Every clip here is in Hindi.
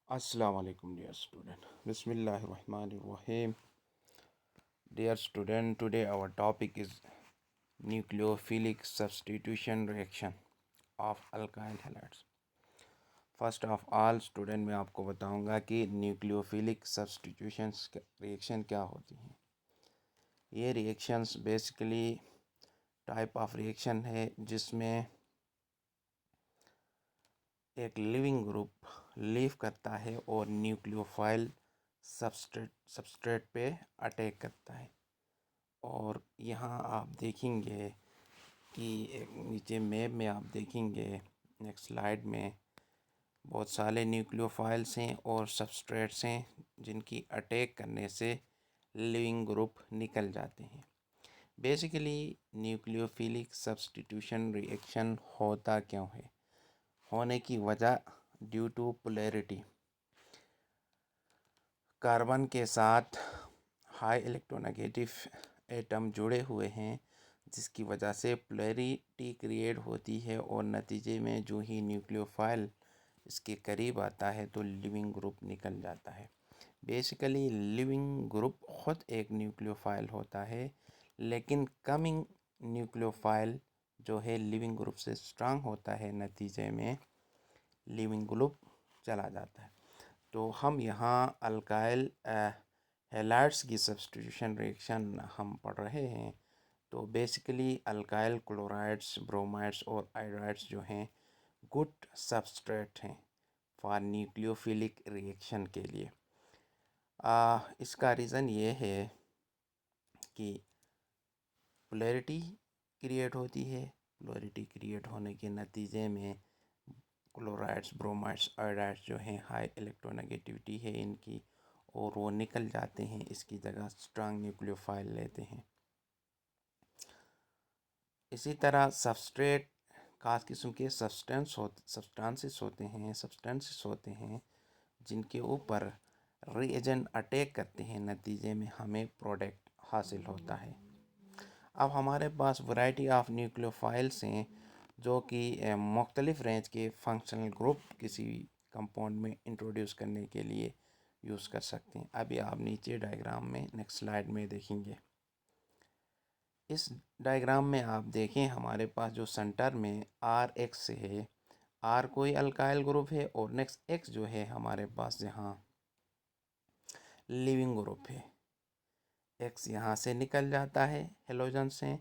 Assalamu alaikum, dear student. Bismillahirrahmanirrahim. Dear student, today our topic is nucleophilic substitution reaction of alkyl halides. First of all student मैं आपको बताऊंगा कि न्यूक्लियोफिलिक सब्सटीट्यूशन रिएक्शन क्या होती हैं। ये reactions basically type of reaction है जिसमें एक लिविंग ग्रुप लीव करता है और न्यूक्लियोफाइल सबस्ट्रेट पे अटैक करता है। और यहाँ आप देखेंगे कि एक नीचे मैप में आप देखेंगे नेक्स्ट स्लाइड में बहुत सारे न्यूक्लियोफाइल्स हैं और सबस्ट्रेट्स हैं जिनकी अटैक करने से लिविंग ग्रुप निकल जाते हैं। बेसिकली न्यूक्लियोफिलिक सब्स्टिट्यूशन रिएक्शन होता क्यों है, होने की वजह ड्यू टू पोलैरिटी। कार्बन के साथ हाई इलेक्ट्रोनेगेटिव एटम जुड़े हुए हैं जिसकी वजह से पोलैरिटी क्रिएट होती है और नतीजे में जो ही न्यूक्लियोफाइल इसके करीब आता है तो लिविंग ग्रुप निकल जाता है। बेसिकली लिविंग ग्रुप ख़ुद एक न्यूक्लियोफाइल होता है, लेकिन कमिंग न्यूक्लियोफाइल जो है लिविंग ग्रुप से स्ट्रांग होता है, नतीजे में लिविंग ग्रुप चला जाता है। तो हम यहाँ अल्काइल हैलाइड्स की सब्स्टिट्यूशन रिएक्शन हम पढ़ रहे हैं। तो बेसिकली अल्काइल क्लोराइड्स, ब्रोमाइड्स और आयोडाइड्स जो हैं गुड सबस्ट्रेट हैं फॉर न्यूक्लियोफिलिक रिएक्शन के लिए। इसका रीज़न ये है कि पोलैरिटी क्रिएट होती है। पोलैरिटी क्रिएट होने के नतीजे में क्लोराइड्स, ब्रोमाइड्स, आयोडाइड्स जो हैं हाई इलेक्ट्रोनेगेटिविटी है इनकी और वो निकल जाते हैं, इसकी जगह स्ट्रांग न्यूक्लियोफाइल लेते हैं। इसी तरह सबस्ट्रेट खास किस्म के सब्सटेंसेस होते हैं जिनके ऊपर रिएजेंट अटैक करते हैं, नतीजे में हमें प्रोडक्ट हासिल होता है। अब हमारे पास वैरायटी ऑफ न्यूक्लियोफाइल्स हैं जो कि मुख्तलिफ़ रेंज के फंक्शनल ग्रुप किसी कंपाउंड में इंट्रोड्यूस करने के लिए यूज़ कर सकते हैं। अभी आप नीचे डायग्राम में नेक्स्ट स्लाइड में देखेंगे। इस डायग्राम में आप देखें हमारे पास जो सेंटर में आर एक्स है, आर कोई अल्काइल ग्रुप है और नेक्स्ट एक्स जो है हमारे पास यहाँ लिविंग ग्रुप है। एक्स यहाँ से निकल जाता है हेलोजन से,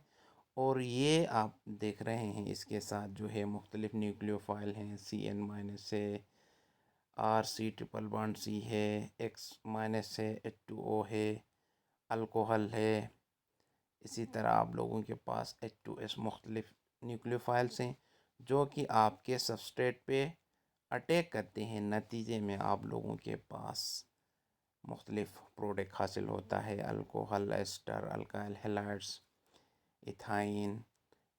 और ये आप देख रहे हैं इसके साथ जो है मुख्तलिफ न्यूक्लियोफाइल हैं। CN- है, RC ट्रिपल बॉन्ड C है, X- है, H2O है, अल्कोहल है। इसी तरह आप लोगों के पास H2S मुख्तलिफ न्यूक्लियोफाइल्स हैं जो कि आपके सबस्ट्रेट पे अटैक करते हैं, नतीजे में आप लोगों के पास मुख्तलिफ प्रोडक्ट हासिल होता है। Alcohol, ester, alkyl halides, ethyne,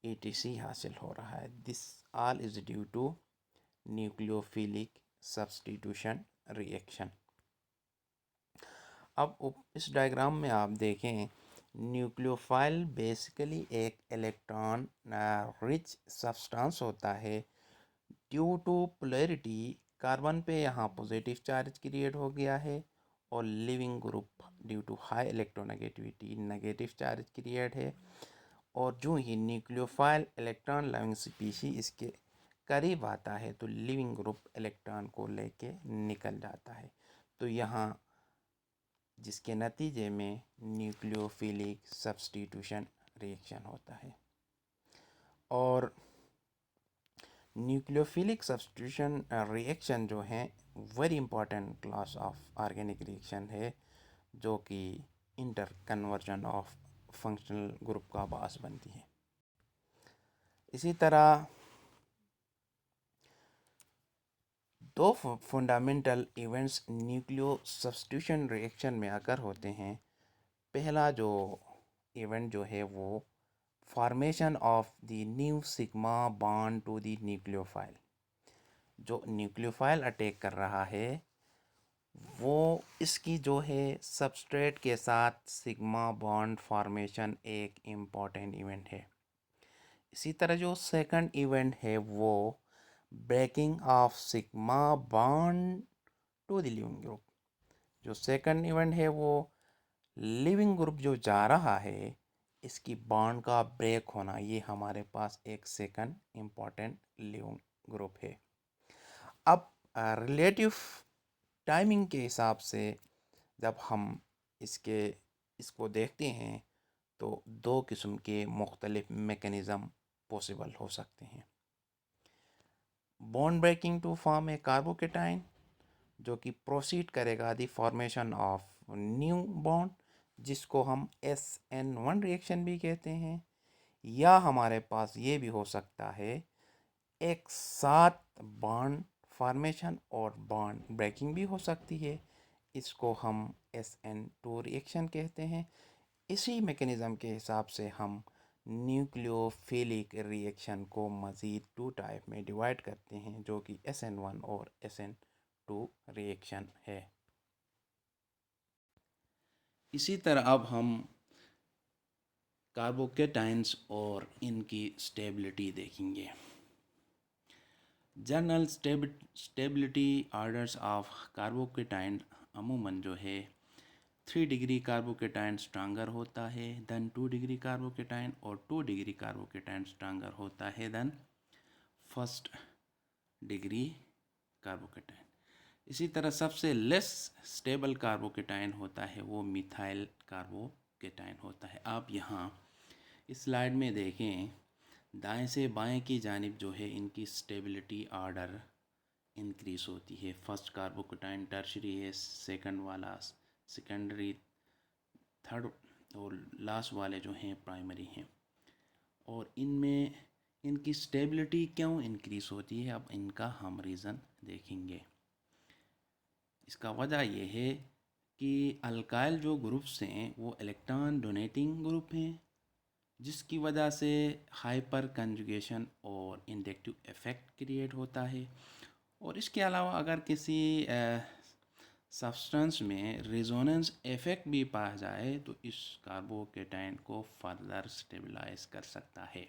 ETC हासिल हो रहा है। This all is due to nucleophilic substitution reaction. अब इस डायग्राम में आप देखें न्यूक्लियोफाइल बेसिकली एक इलेक्ट्रॉन रिच सब्सटेंस होता है। ड्यू टू पोलैरिटी कार्बन पे यहाँ पॉजिटिव चार्ज क्रिएट हो गया है और living group due to high electronegativity negative charge create है। और जो ही न्यूक्लियोफाइल इलेक्ट्रॉन लविंग स्पीशी इसके करीब आता है तो लिविंग ग्रुप इलेक्ट्रॉन को लेके निकल जाता है। तो यहाँ जिसके नतीजे में न्यूक्लियोफिलिक सब्स्टिट्यूशन रिएक्शन होता है। और न्यूक्लियोफिलिक सब्स्टिट्यूशन रिएक्शन जो है very important class of organic reaction है जो कि inter conversion of functional group का बास बनती है। इसी तरह दो fundamental events nucleo substitution reaction में अगर होते हैं। पहला जो इवेंट जो है वो formation of the new sigma bond to the nucleophile. जो न्यूक्लियोफाइल अटैक कर रहा है वो इसकी जो है सबस्ट्रेट के साथ सिग्मा बॉन्ड फॉर्मेशन एक इम्पॉर्टेंट इवेंट है। इसी तरह जो सेकंड इवेंट है वो breaking of sigma bond to the living group. जो सेकंड इवेंट है वो लिविंग ग्रुप जो जा रहा है इसकी बॉन्ड का ब्रेक होना, ये हमारे पास एक सेकंड इम्पॉर्टेंट लिविंग ग्रुप है। अब रिलेटिव टाइमिंग के हिसाब से जब हम इसको देखते हैं तो दो किस्म के मुख्तलिफ मैकेनिज़्म पॉसिबल हो सकते हैं। Bond breaking to form a carbocation जो कि प्रोसीड करेगा the formation of new bond, जिसको हम SN1 रिएक्शन भी कहते हैं, या हमारे पास ये भी हो सकता है एक साथ बॉन्ड फॉर्मेशन और बॉन्ड ब्रेकिंग भी हो सकती है, इसको हम SN2 रिएक्शन कहते हैं। इसी मैकेनिज़्म के हिसाब से हम न्यूक्लियोफिलिक रिएक्शन को मज़ीद 2 टाइप में डिवाइड करते हैं जो कि SN1 और SN2 रिएक्शन है। इसी तरह अब हम कार्बोकेटाइंस और इनकी स्टेबिलिटी देखेंगे। General stability orders of carbocation अमूमन जो है 3 डिग्री कार्बोकेटाइन स्ट्रांगर होता है देन 2 डिग्री कार्बोकेटाइन, और 2 डिग्री कार्बोकेटाइन स्ट्रांगर होता है देन 1 डिग्री कार्बोकेटाइन। इसी तरह सबसे लेस स्टेबल कार्बोकेटाइन होता है वो मिथाइल कार्बोकेटाइन होता है। आप यहाँ इस स्लाइड में देखें, दाएं से बाएं की जानिब जो है इनकी स्टेबिलिटी ऑर्डर इंक्रीज होती है। फर्स्ट कार्बोकेटाइन टर्शरी है, सेकंड वाला सेकेंडरी, थर्ड और लास्ट वाले जो हैं प्राइमरी हैं। और इनमें इनकी स्टेबिलिटी क्यों इंक्रीज होती है, अब इनका हम रीज़न देखेंगे। इसका वजह यह है कि अल्काइल जो ग्रुप्स हैं वो इलेक्ट्रॉन डोनेटिंग ग्रुप हैं, जिसकी वजह से हाइपर कंजुगेशन और इंडक्टिव इफ़ेक्ट क्रिएट होता है। और इसके अलावा अगर किसी सब्सटेंस में रेजोनेंस इफ़ेक्ट भी पाया जाए तो इस कार्बोकेटाइन को फर्दर स्टेबलाइज कर सकता है।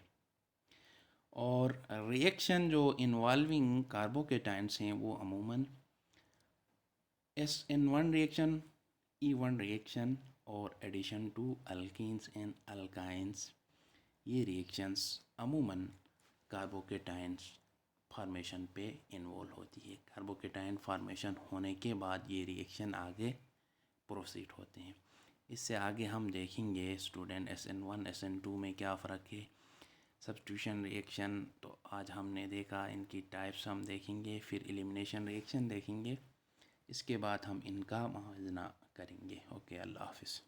और रिएक्शन जो इन्वॉल्विंग कार्बोकेटाइंस हैं वो अमूमन SN1 रिएक्शन, E1 रिएक्शन और addition to alkenes and alkynes, ये रिएक्शंस अमूमन कार्बोकेटाइंस फॉर्मेशन पे इन्वॉल्व होती है। कार्बोकेटाइन फॉर्मेशन होने के बाद ये रिएक्शन आगे प्रोसीड होते हैं। इससे आगे हम देखेंगे स्टूडेंट SN1 SN2 में क्या फ़र्क है। सब्स्टिट्यूशन रिएक्शन तो आज हमने देखा, इनकी टाइप्स हम देखेंगे, फिर एलिमिनेशन रिएक्शन देखेंगे, इसके बाद हम इनका मुआवजा करेंगे। ओके, अल्लाह हाफिज़।